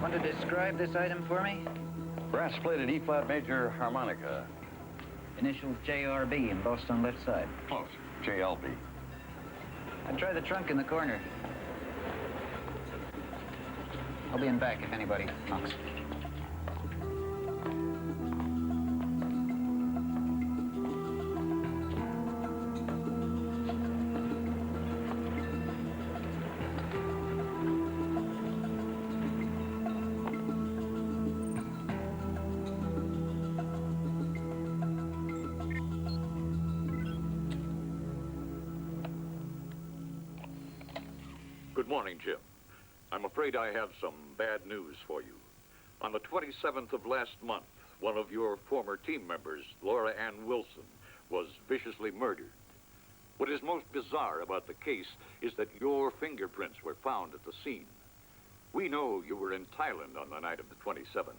Want to describe this item for me? Brass-plated E-flat major harmonica. Initials JRB embossed on left side. Close. JLB. I'd try the trunk in the corner. I'll be in back if anybody knocks. Good morning, Jim. I'm afraid I have some bad news for you. On the 27th of last month, one of your former team members, Laura Ann Wilson, was viciously murdered. What is most bizarre about the case is that your fingerprints were found at the scene. We know you were in Thailand on the night of the 27th.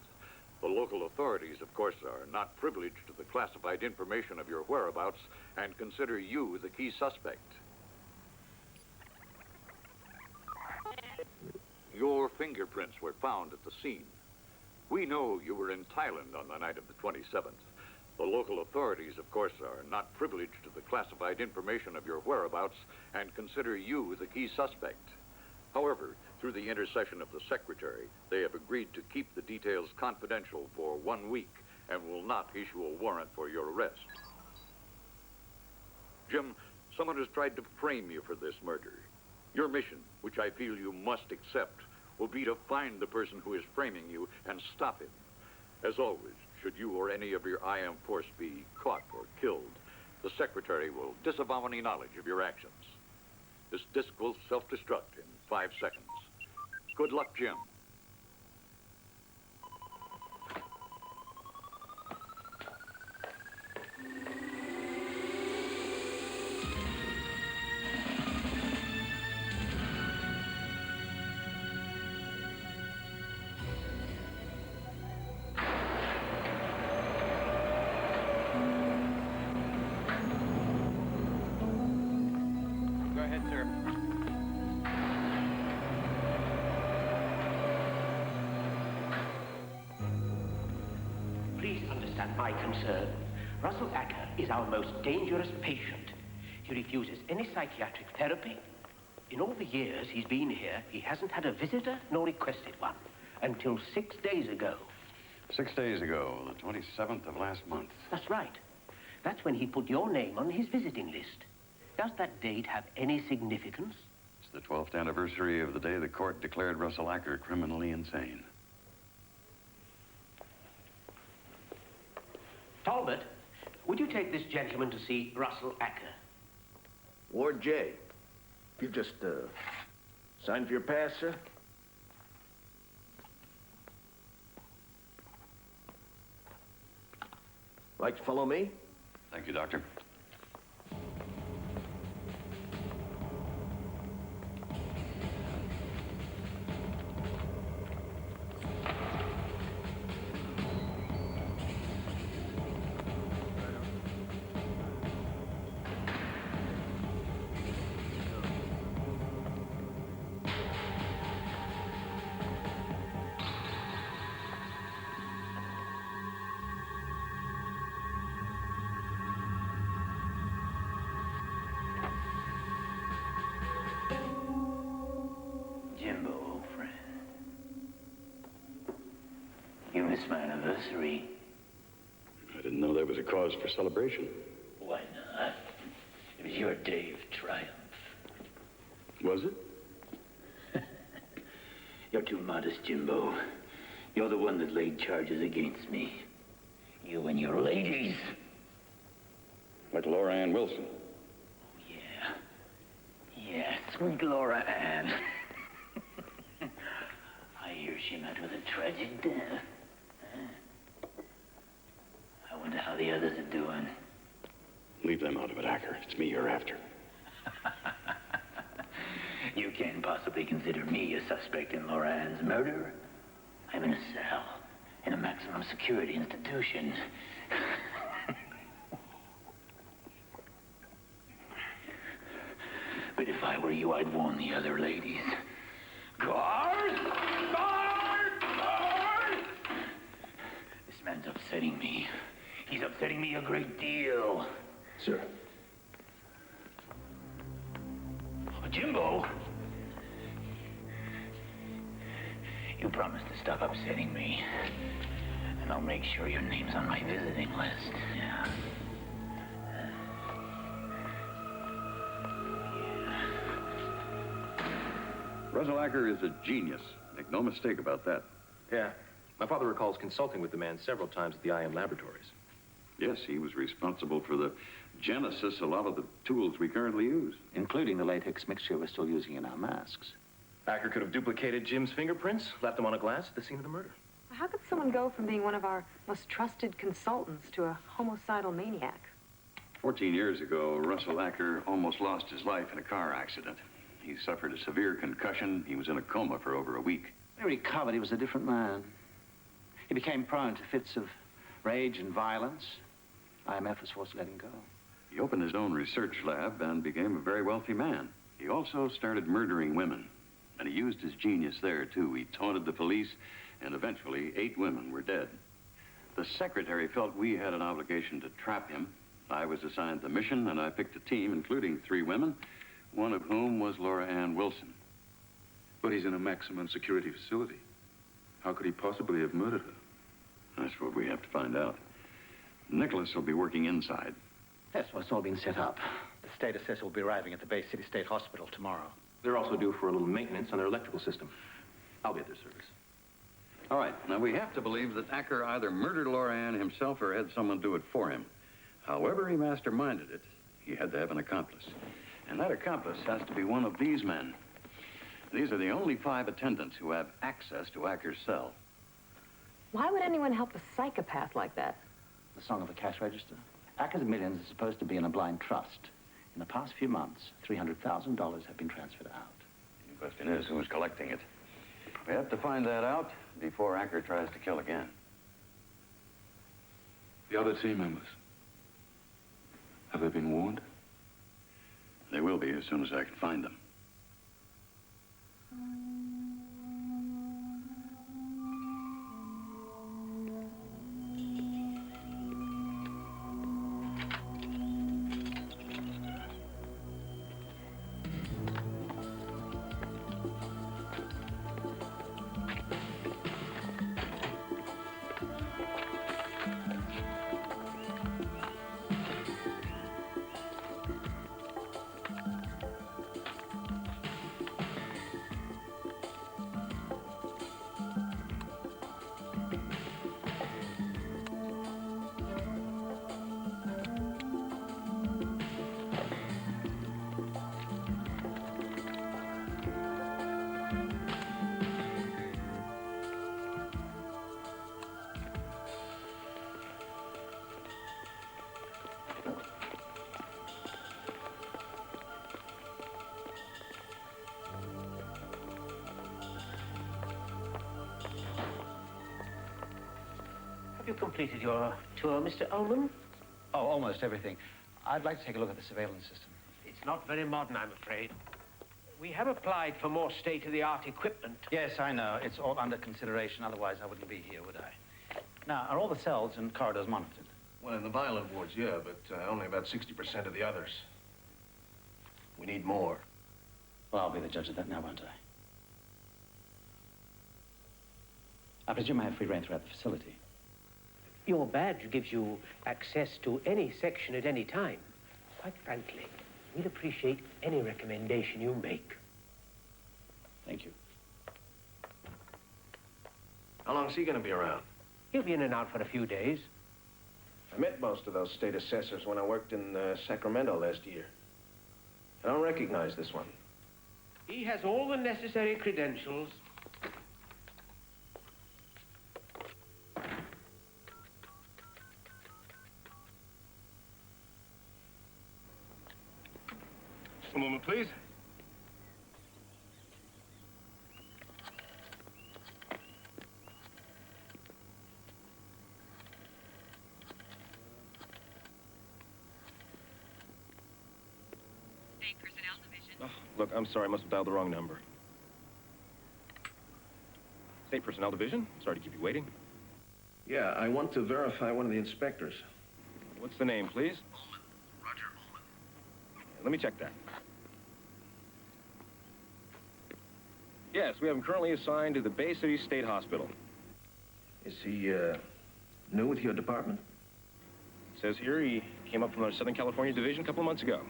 The local authorities, of course, are not privileged to the classified information of your whereabouts and consider you the key suspect. Your fingerprints were found at the scene. We know you were in Thailand on the night of the 27th. The local authorities, of course, are not privileged to the classified information of your whereabouts and consider you the key suspect. However, through the intercession of the secretary, they have agreed to keep the details confidential for 1 week and will not issue a warrant for your arrest. Jim, someone has tried to frame you for this murder. Your mission, which I feel you must accept, will be to find the person who is framing you and stop him. As always, should you or any of your IM force be caught or killed, the secretary will disavow any knowledge of your actions. This disc will self-destruct in 5 seconds. Good luck, Jim. Go ahead, sir. Please understand my concern. Russell Acker is our most dangerous patient. He refuses any psychiatric therapy. In all the years he's been here, he hasn't had a visitor nor requested one. Until 6 days ago. 6 days ago, the 27th of last month. That's right. That's when he put your name on his visiting list. Does that date have any significance? It's the 12th anniversary of the day the court declared Russell Acker criminally insane. Talbot, would you take this gentleman to see Russell Acker? Ward J. You just, signed for your pass, sir? Like to follow me? Thank you, Doctor. Jimbo, old friend. You missed my anniversary. I didn't know that was a cause for celebration. Why not? It was your day of triumph. Was it? You're too modest, Jimbo. You're the one that laid charges against me. You and your ladies. Like Laura Ann Wilson. Yeah. Yeah, sweet Laura Ann. I hear she met with a tragic death. Huh? I wonder how the others are doing. Leave them out of it, Acker. It's me you're after. You can't possibly consider me a suspect in Laura Ann's murder. I'm in a cell, in a maximum security institution. But if I were you, I'd warn the other ladies. Guard! Guard! upsetting me. He's upsetting me a great deal. Sir. Jimbo! You promised to stop upsetting me. And I'll make sure your name's on my visiting list. Yeah. Russell Acker is a genius. Make no mistake about that. Yeah. My father recalls consulting with the man several times at the IM laboratories. Yes, he was responsible for the genesis of a lot of the tools we currently use. Including the latex mixture we're still using in our masks. Acker could have duplicated Jim's fingerprints, left them on a glass at the scene of the murder. How could someone go from being one of our most trusted consultants to a homicidal maniac? 14 years ago, Russell Acker almost lost his life in a car accident. He suffered a severe concussion. He was in a coma for over a week. When he recovered, he was a different man. He became prone to fits of rage and violence. IMF was forced to let him go. He opened his own research lab and became a very wealthy man. He also started murdering women. And he used his genius there, too. He taunted the police, and eventually 8 women were dead. The secretary felt we had an obligation to trap him. I was assigned the mission, and I picked a team, including 3 women, one of whom was Laura Ann Wilson. But he's in a maximum security facility. How could he possibly have murdered her? That's what we have to find out. Nicholas will be working inside. That's what's all been set up. The state assessor will be arriving at the Bay City State Hospital tomorrow. They're also due for a little maintenance on their electrical system. I'll be at their service. All right, now we have to believe that Acker either murdered Laura Ann himself or had someone do it for him. However he masterminded it, he had to have an accomplice. And that accomplice has to be one of these men. These are the only 5 attendants who have access to Acker's cell. Why would anyone help a psychopath like that? The song of the cash register. Acker's millions are supposed to be in a blind trust. In the past few months, $300,000 have been transferred out. The question is, who's collecting it? We have to find that out before Acker tries to kill again. The other team members, have they been warned? They will be as soon as I can find them. Have you completed your tour, Mr. Ullman? Oh, almost everything. I'd like to take a look at the surveillance system. It's not very modern, I'm afraid. We have applied for more state-of-the-art equipment. Yes, I know. It's all under consideration. Otherwise, I wouldn't be here, would I? Now, are all the cells and corridors monitored? Well, in the violent wards, yeah, but only about 60% of the others. We need more. Well, I'll be the judge of that now, won't I? I presume I have free reign throughout the facility. Your badge gives you access to any section at any time. Quite frankly, we'd appreciate any recommendation you make. Thank you. How long is he going to be around? He'll be in and out for a few days. I met most of those state assessors when I worked in Sacramento last year. I don't recognize this one. He has all the necessary credentials. Just a moment, please. State Personnel Division. Oh, look, I'm sorry. I must have dialed the wrong number. State Personnel Division. Sorry to keep you waiting. Yeah, I want to verify one of the inspectors. What's the name, please? Roger Let me check that. Yes, we have him currently assigned to the Bay City State Hospital. Is he, new with your department? Says here he came up from our Southern California division a couple of months ago.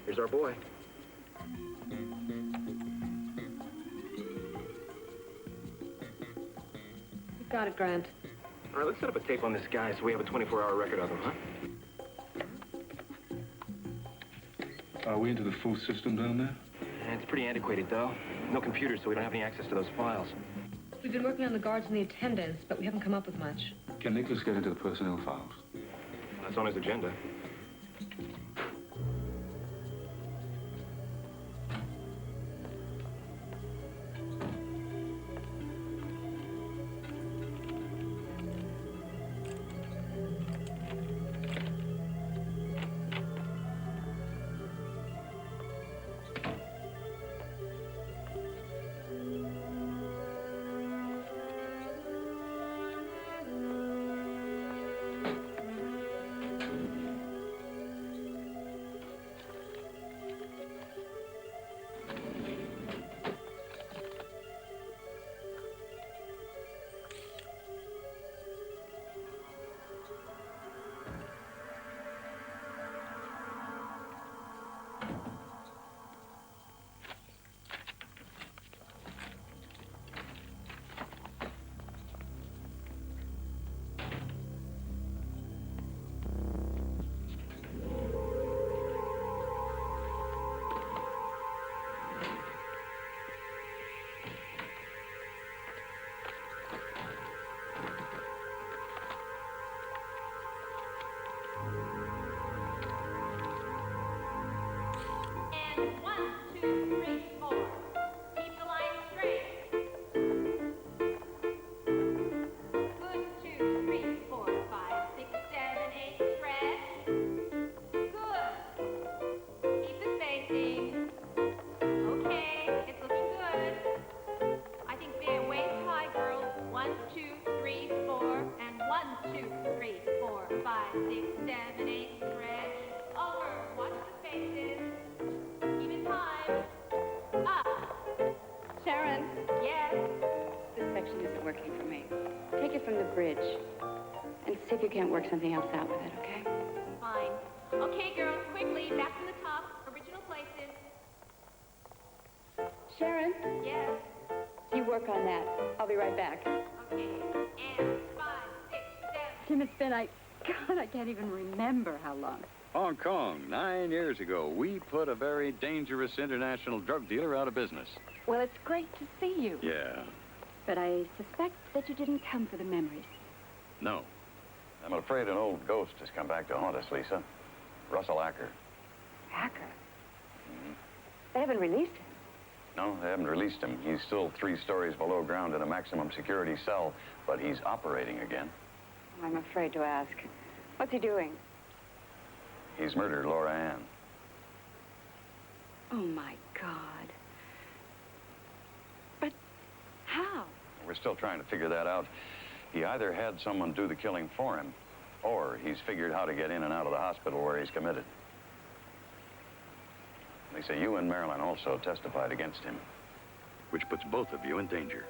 Here's our boy. You got it, Grant. All right, let's set up a tape on this guy so we have a 24-hour record of him, huh? Are we into the full system down there? It's pretty antiquated, though. No computers, so we don't have any access to those files. We've been working on the guards and the attendants, but we haven't come up with much. Can Nicholas get into the personnel files? That's on his agenda. See if you can't work something else out with it, okay? Fine. Okay, girls, quickly, back from the top. Original places. Sharon? Yes? You work on that. I'll be right back. Okay. And 5, 6, 7. Tim, it's been, God, I can't even remember how long. Hong Kong, 9 years ago, we put a very dangerous international drug dealer out of business. Well, it's great to see you. Yeah. But I suspect that you didn't come for the memories. No. I'm afraid an old ghost has come back to haunt us, Lisa. Russell Acker. Acker? They haven't released him. No, they haven't released him. He's still 3 stories below ground in a maximum security cell, but he's operating again. I'm afraid to ask. What's he doing? He's murdered Laura Ann. Oh, my God. But how? We're still trying to figure that out. He either had someone do the killing for him, or he's figured how to get in and out of the hospital where he's committed. They say you and Marilyn also testified against him, which puts both of you in danger.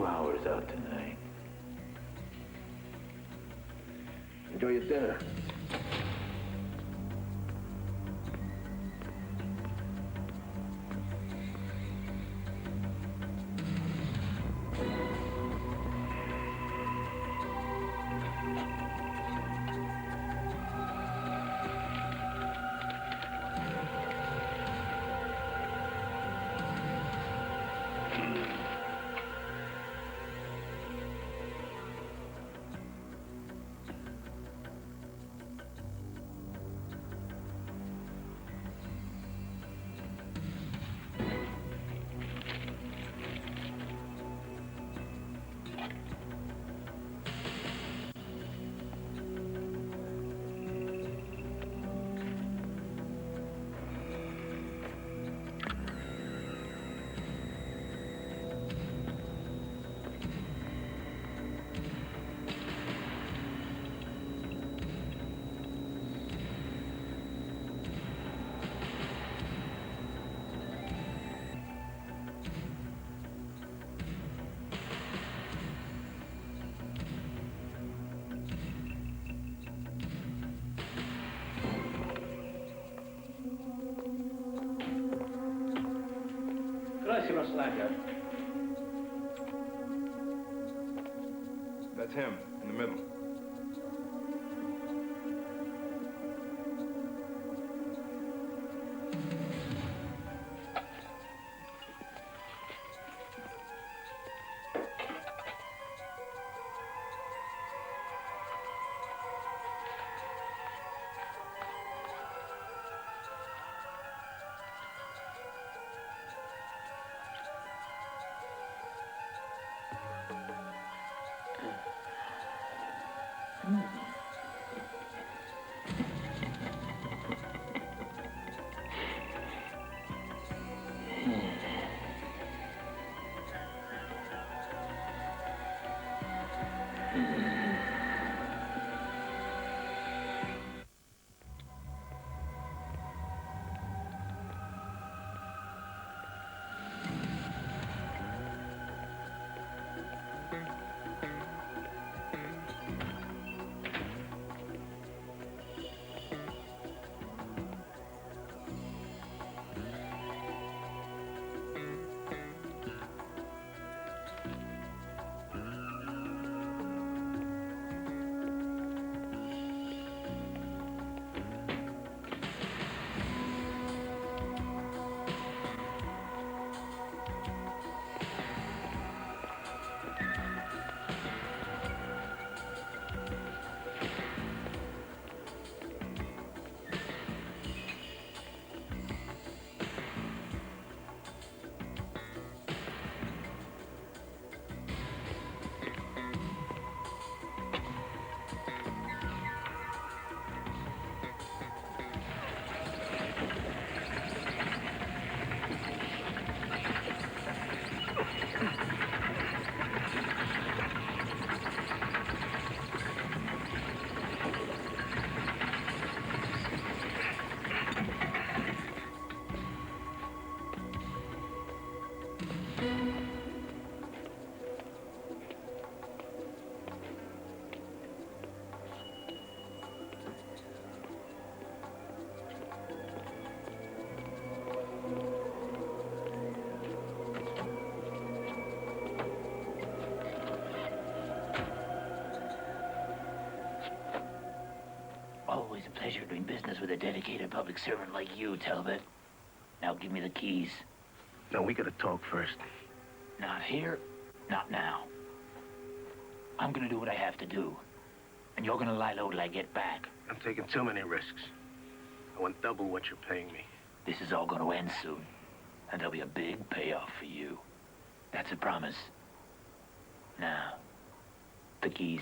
few hours out tonight. Enjoy your dinner. Could I see Russell Acker? That's him, in the middle. Always a pleasure doing business with a dedicated public servant like you, Talbot. Now give me the keys. No, we gotta talk first. Not here, not now. I'm gonna do what I have to do. And you're gonna lie low till I get back. I'm taking too many risks. I want double what you're paying me. This is all gonna end soon. And there'll be a big payoff for you. That's a promise. Now, the keys.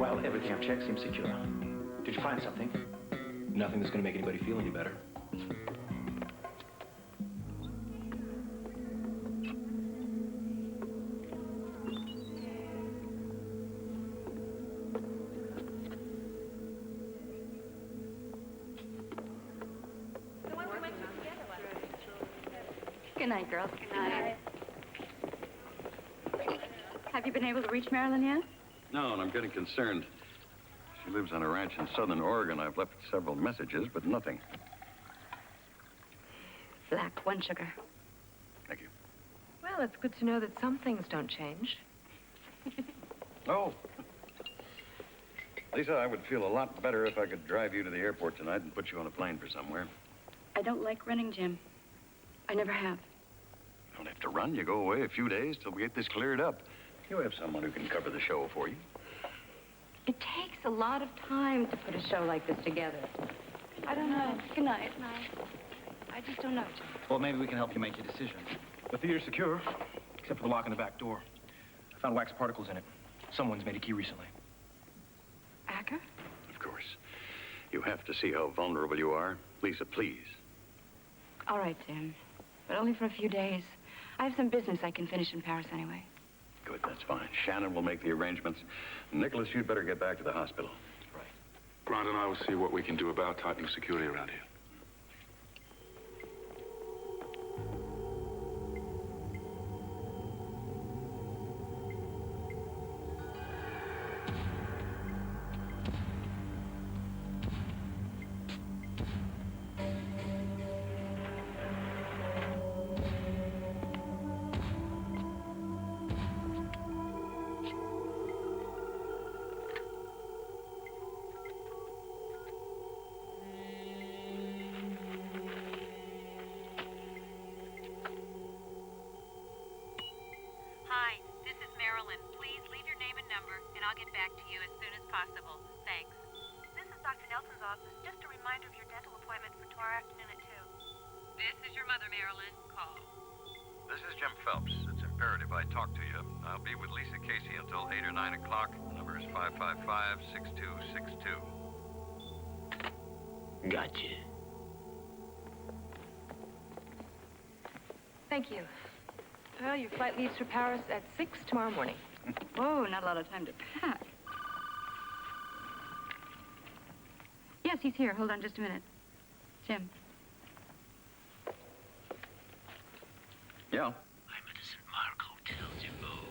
Well, everything I've checked seems secure. Did you find something? Nothing that's going to make anybody feel any better. Good night, girls. Good night. Have you been able to reach Marilyn yet? No, and I'm getting concerned. She lives on a ranch in southern Oregon. I've left several messages, but nothing. Black, 1 sugar. Thank you. Well, it's good to know that some things don't change. Oh. Lisa, I would feel a lot better if I could drive you to the airport tonight and put you on a plane for somewhere. I don't like running, Jim. I never have. You don't have to run. You go away a few days till we get this cleared up. You have someone who can cover the show for you. It takes a lot of time to put a show like this together. I don't know. Good night. I just don't know, Jim. Well, maybe we can help you make your decision. The theater's secure, except for the lock on the back door. I found wax particles in it. Someone's made a key recently. Acker? Of course. You have to see how vulnerable you are. Lisa, please. All right, Jim. But only for a few days. I have some business I can finish in Paris anyway. Good, that's fine. Shannon will make the arrangements. Nicholas, you'd better get back to the hospital. Right. Grant and I will see what we can do about tightening security around here. Hi, this is Marilyn. Please leave your name and number, and I'll get back to you as soon as possible. Thanks. This is Dr. Nelson's office. Just a reminder of your dental appointment for tomorrow afternoon at 2. This is your mother, Marilyn. Call. This is Jim Phelps. It's imperative I talk to you. I'll be with Lisa Casey until 8 or 9 o'clock. The number is 555-6262. Gotcha. Thank you. Well, your flight leaves for Paris at 6 tomorrow morning. Whoa, not a lot of time to pack. Yes, he's here. Hold on just a minute. Jim. Yeah? I'm at the St. Mark Hotel, Jimbo.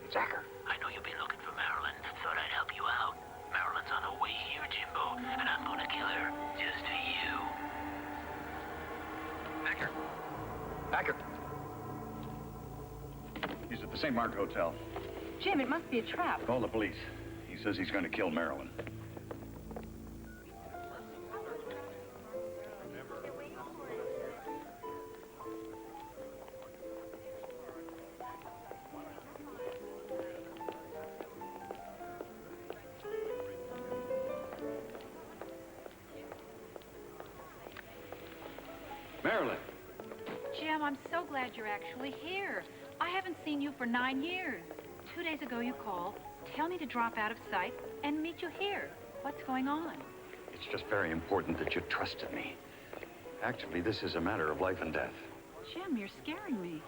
It's Acker. I know you've been looking for Marilyn. Thought I'd help you out. Marilyn's on her way here, Jimbo, and I'm gonna kill her just for you. Acker. Acker. He's at the St. Mark Hotel. Jim, it must be a trap. Call the police. He says he's going to kill Marilyn. Marilyn. Jim, I'm so glad you're actually here. I haven't seen you for 9 years. 2 days ago you called, tell me to drop out of sight, and meet you here. What's going on? It's just very important that you trusted me. Actually, this is a matter of life and death. Jim, you're scaring me.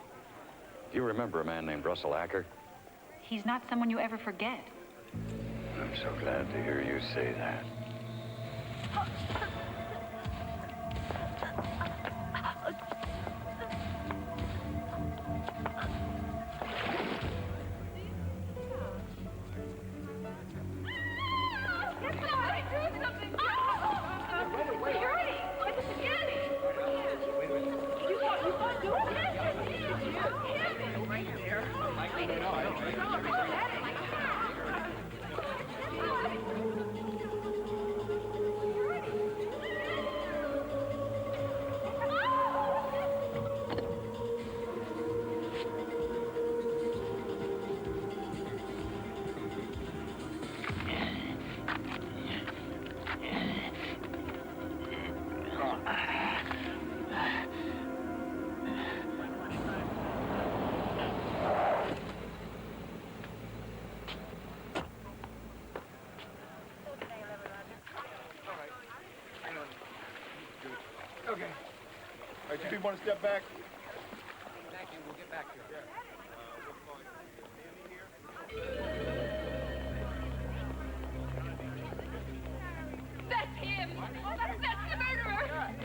Do you remember a man named Russell Acker? He's not someone you ever forget. I'm so glad to hear you say that. right, you people want to step back? Thank you. We'll get back to you. That's him! Oh, that's the murderer!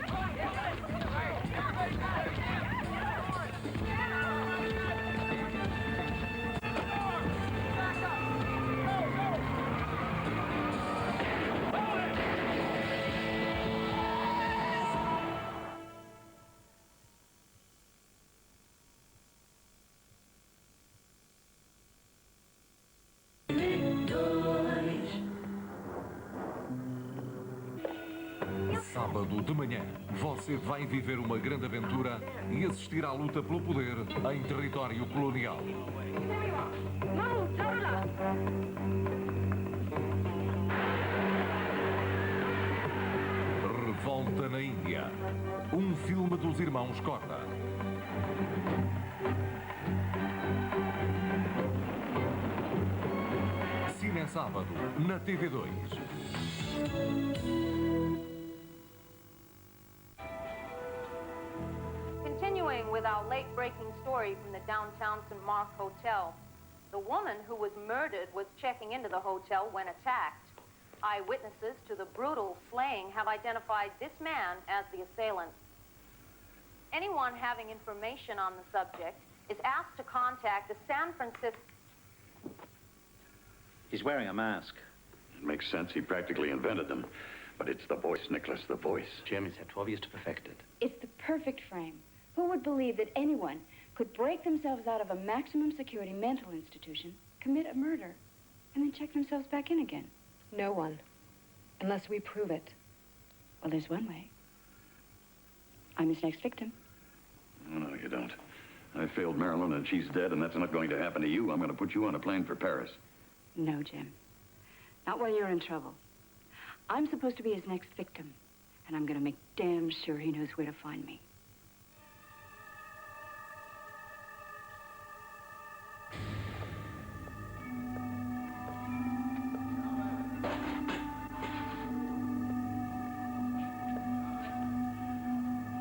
Sábado de manhã, você vai viver uma grande aventura e assistir à luta pelo poder em território colonial. Revolta na Índia. Um filme dos irmãos Corda. Cine sábado, na TV2. Continuing with our late-breaking story from the downtown St. Mark Hotel, the woman who was murdered was checking into the hotel when attacked. Eyewitnesses to the brutal slaying have identified this man as the assailant. Anyone having information on the subject is asked to contact the San Francisco... He's wearing a mask. It makes sense. He practically invented them. But it's the voice, Nicholas, the voice. Jim, he's had 12 years to perfect it. It's the perfect frame. Who would believe that anyone could break themselves out of a maximum security mental institution, commit a murder, and then check themselves back in again? No one. Unless we prove it. Well, there's one way. I'm his next victim. Oh, no, you don't. I failed Marilyn and she's dead, and that's not going to happen to you. I'm going to put you on a plane for Paris. No, Jim. Not while you're in trouble. I'm supposed to be his next victim, and I'm going to make damn sure he knows where to find me.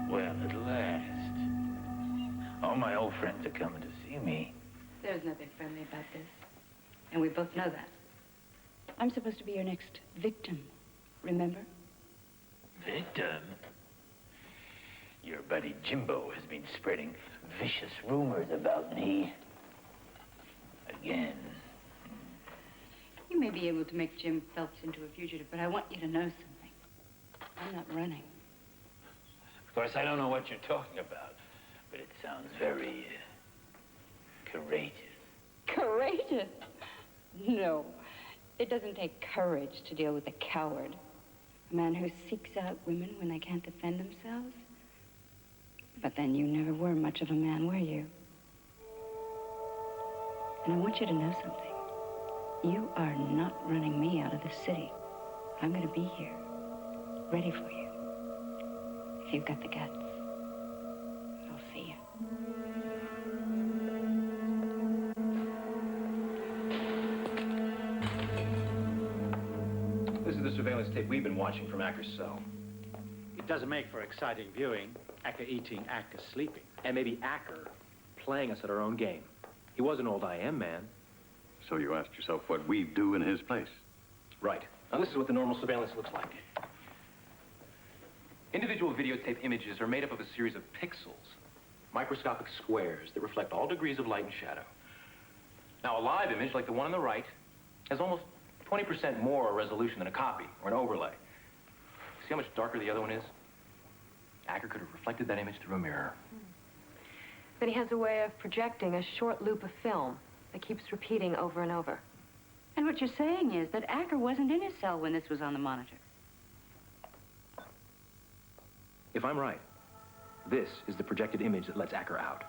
Well, at last. All my old friends are coming to see me. There's nothing friendly about this, and we both know that. I'm supposed to be your next victim, remember? Victim? Your buddy Jimbo has been spreading vicious rumors about me. Again. You may be able to make Jim Phelps into a fugitive, but I want you to know something. I'm not running. Of course, I don't know what you're talking about, but it sounds very courageous. Courageous? No. It doesn't take courage to deal with a coward. A man who seeks out women when they can't defend themselves. But then you never were much of a man, were you? And I want you to know something. You are not running me out of the city. I'm going to be here, ready for you. If you've got the guts. I'll see you. This is the surveillance tape we've been watching from Acker's cell. It doesn't make for exciting viewing. Acker eating, Acker sleeping. And maybe Acker playing us at our own game. He was an old IM man. So you asked yourself what we'd do in his place. Right. Now this is what the normal surveillance looks like. Individual videotape images are made up of a series of pixels, microscopic squares that reflect all degrees of light and shadow. Now, a live image, like the one on the right, has almost 20% more resolution than a copy or an overlay. See how much darker the other one is? Acker could have reflected that image through a mirror. Then he has a way of projecting a short loop of film that keeps repeating over and over. And what you're saying is that Acker wasn't in his cell when this was on the monitor. If I'm right, this is the projected image that lets Acker out.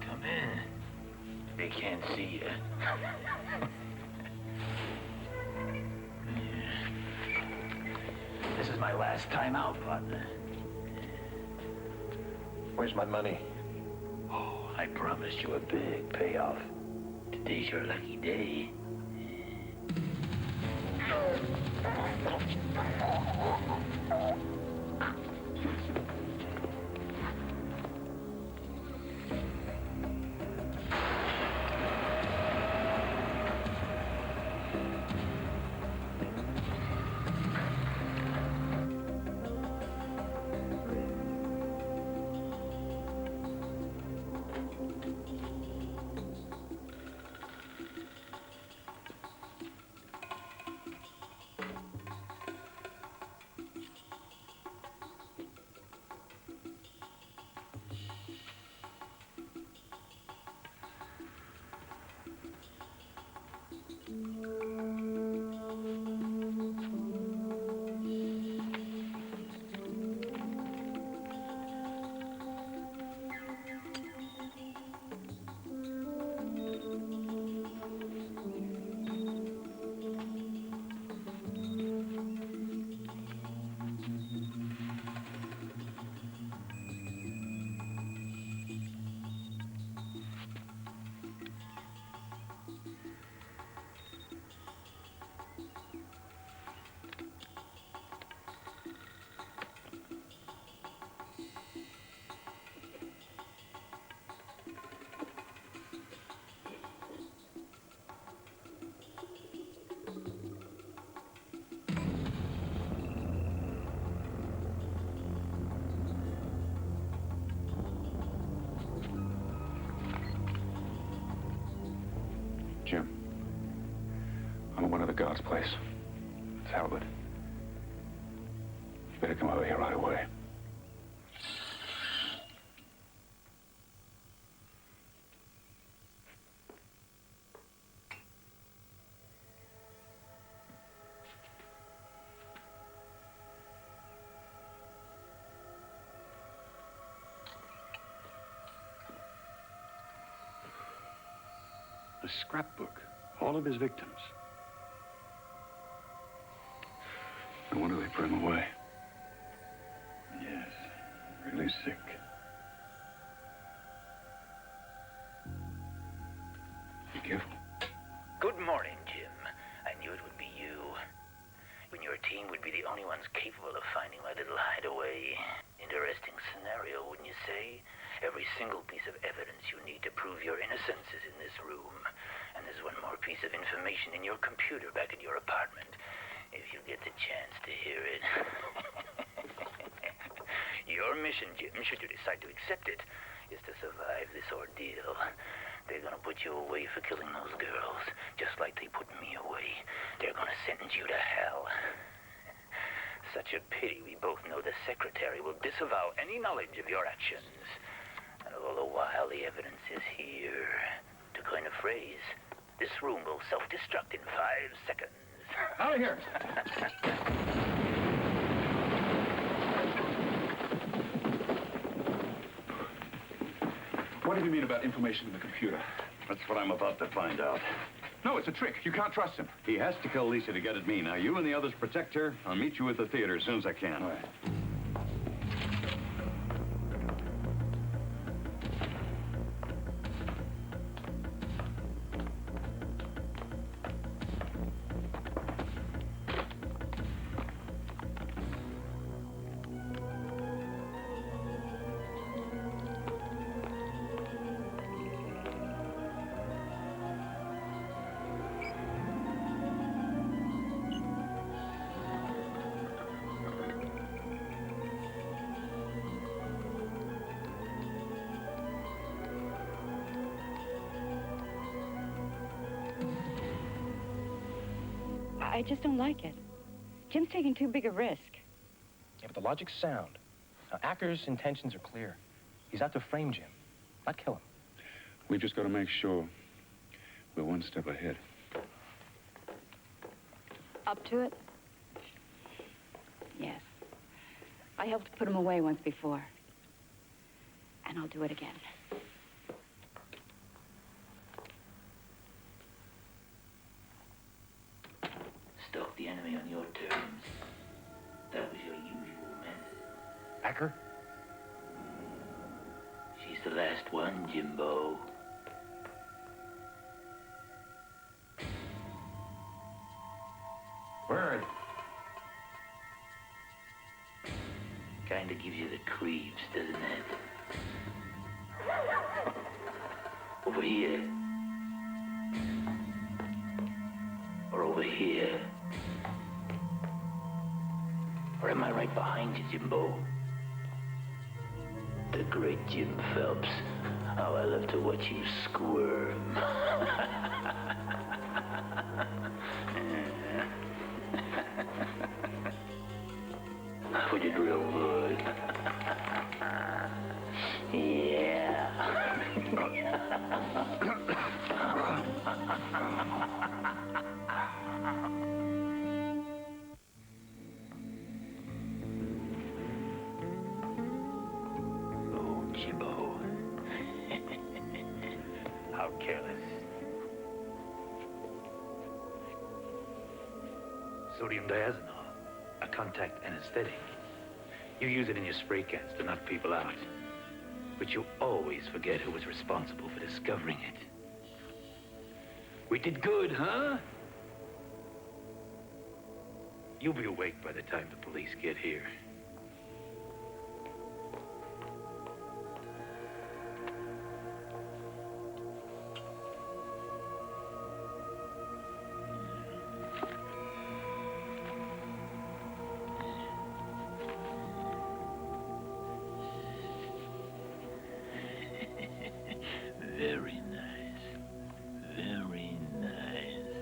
Come in. They can't see you. This is my last time out, partner. Where's my money? Oh, I promised you a big payoff. Today's your lucky day. Jim, I'm at one of the guards' place. It's Halbert. You better come over here right away. A scrapbook. All of his victims. No wonder they put him away. Yes. Really sick. Be careful. Good morning, Jim. I knew it would be you. When your team would be the only ones capable of finding my little hideaway. Interesting scenario, wouldn't you say? Every single piece of evidence you need to prove your innocence is in this room. And there's one more piece of information in your computer back at your apartment. If you get the chance to hear it. Your mission, Jim, should you decide to accept it, is to survive this ordeal. They're gonna put you away for killing those girls, just like they put me away. They're gonna sentence you to hell. Such a pity we both know the secretary will disavow any knowledge of your actions. And all the while, the evidence is here. To coin a phrase, this room will self-destruct in 5 seconds. Out of here! What do you mean about information in the computer? That's what I'm about to find out. No, it's a trick. You can't trust him. He has to kill Lisa to get at me. Now, you and the others protect her. I'll meet you at the theater as soon as I can. All right. I just don't like it. Jim's taking too big a risk. Yeah, but the logic's sound. Now, Acker's intentions are clear. He's out to frame Jim, not kill him. We've just got to make sure we're one step ahead. Up to it? Yes. I helped put him away once before. And I'll do it again. Stalk the enemy on your terms. That was your usual method. Acker? She's the last one, Jimbo. kind of gives you the creeps, doesn't it? Over here. Or over here. Or am I right behind you, Jimbo? The great Jim Phelps. How I love to watch you squirm. We did real good. Yeah. Oh, Jimbo. How careless. Sodium diazenyl, a contact anesthetic. You use it in your spray cans to knock people out. But you always forget who was responsible for discovering it. We did good, huh? You'll be awake by the time the police get here. Very nice. Very nice.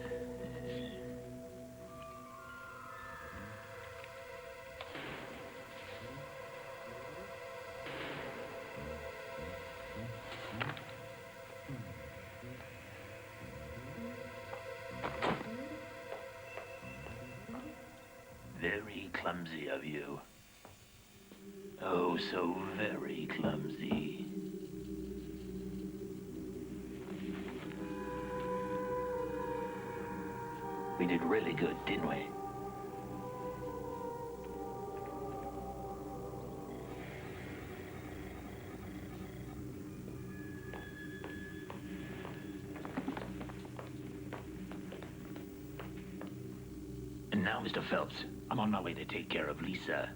Very clumsy of you. Oh, so very clumsy. We did really good, didn't we? And now, Mr. Phelps, I'm on my way to take care of Lisa.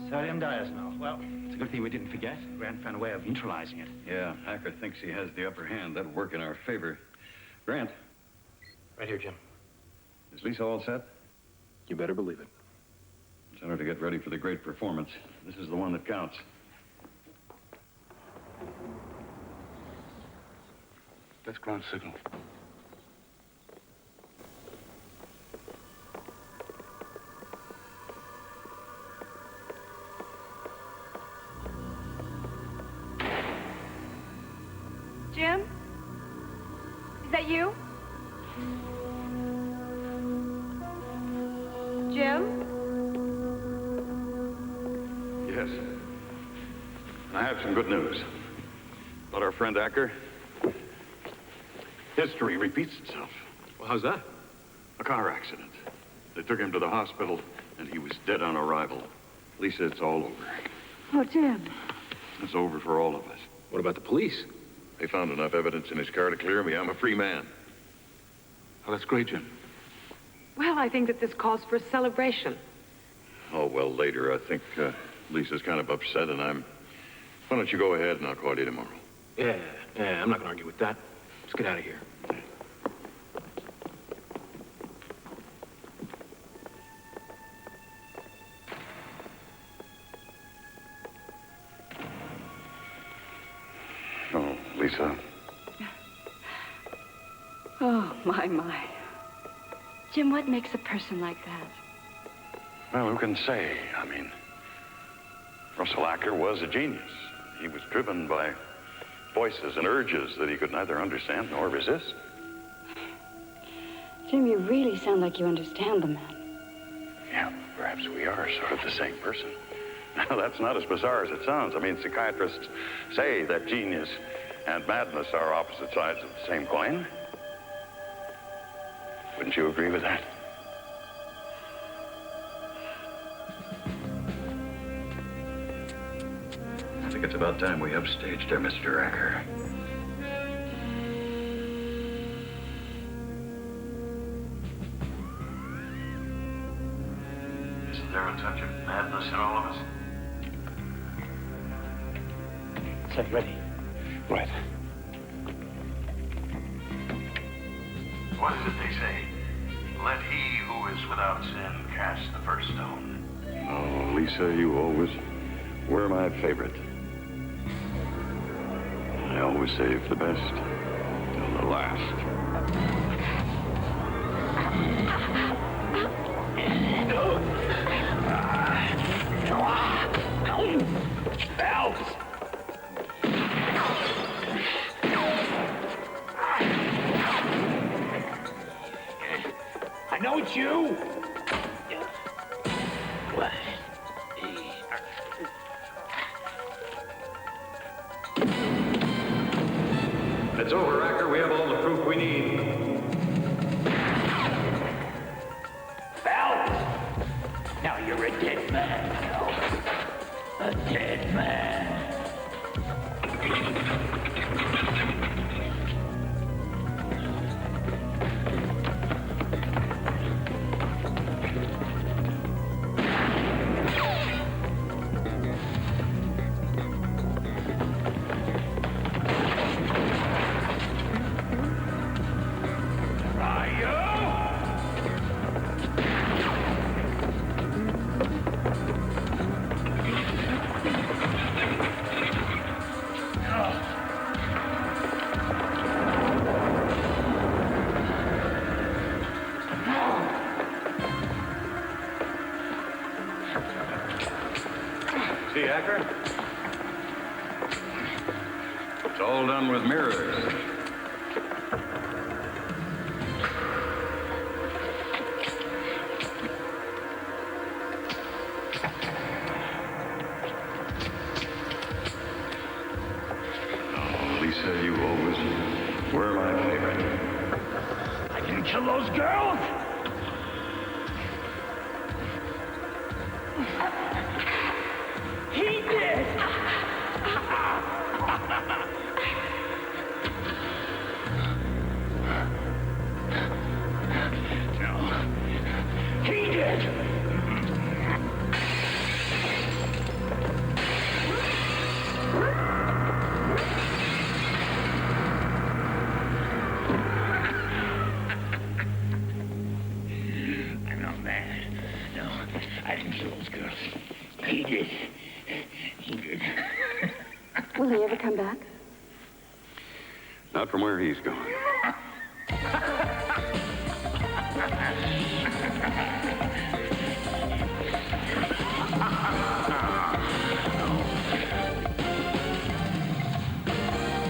Sodium diazenyl. Well, it's a good thing we didn't forget. Grant found a way of neutralizing it. Yeah, Hacker thinks he has the upper hand. That'll work in our favor. Grant. Right here, Jim. Is Lisa all set? You better believe it. Tell her to get ready for the great performance. This is the one that counts. That's ground signal. Jim? Is that you? Jim? Yes. And I have some good news. About our friend Acker. History repeats itself. Well, how's that? A car accident. They took him to the hospital, and he was dead on arrival. Lisa, it's all over. Oh, Jim. It's over for all of us. What about the police? They found enough evidence in his car to clear me. I'm a free man. Oh, that's great, Jim. Well, I think that this calls for a celebration. Oh, well, later. I think Lisa's kind of upset, and I'm... Why don't you go ahead, and I'll call you tomorrow. Yeah, I'm not gonna argue with that. Let's get out of here. Oh, Lisa. Oh, my. Jim, what makes a person like that? Well, who can say? I mean, Russell Acker was a genius. He was driven by voices and urges that he could neither understand nor resist. Jim, you really sound like you understand the man. Yeah, perhaps we are sort of the same person. Now, that's not as bizarre as it sounds. I mean, psychiatrists say that genius and madness are opposite sides of the same coin. Wouldn't you agree with that? I think it's about time we upstaged her, Mr. Acker. Isn't there a touch of madness in all of us? So, ready? Right. What is it they say? Let he who is without sin cast the first stone. Oh, Lisa, you always were my favorite. I always save the best till the last. Help! I know it's you! What? It's over, Acker. We have all the proof we need. Help! Now you're a dead man, Al. A dead man. See, Acker? It's all done with mirrors. Oh, Lisa, you always were my favorite. I didn't kill those girls! He did! No. He did! I'm not mad. No, I didn't kill those girls. He did. He did. Will he ever come back? Not from where he's gone.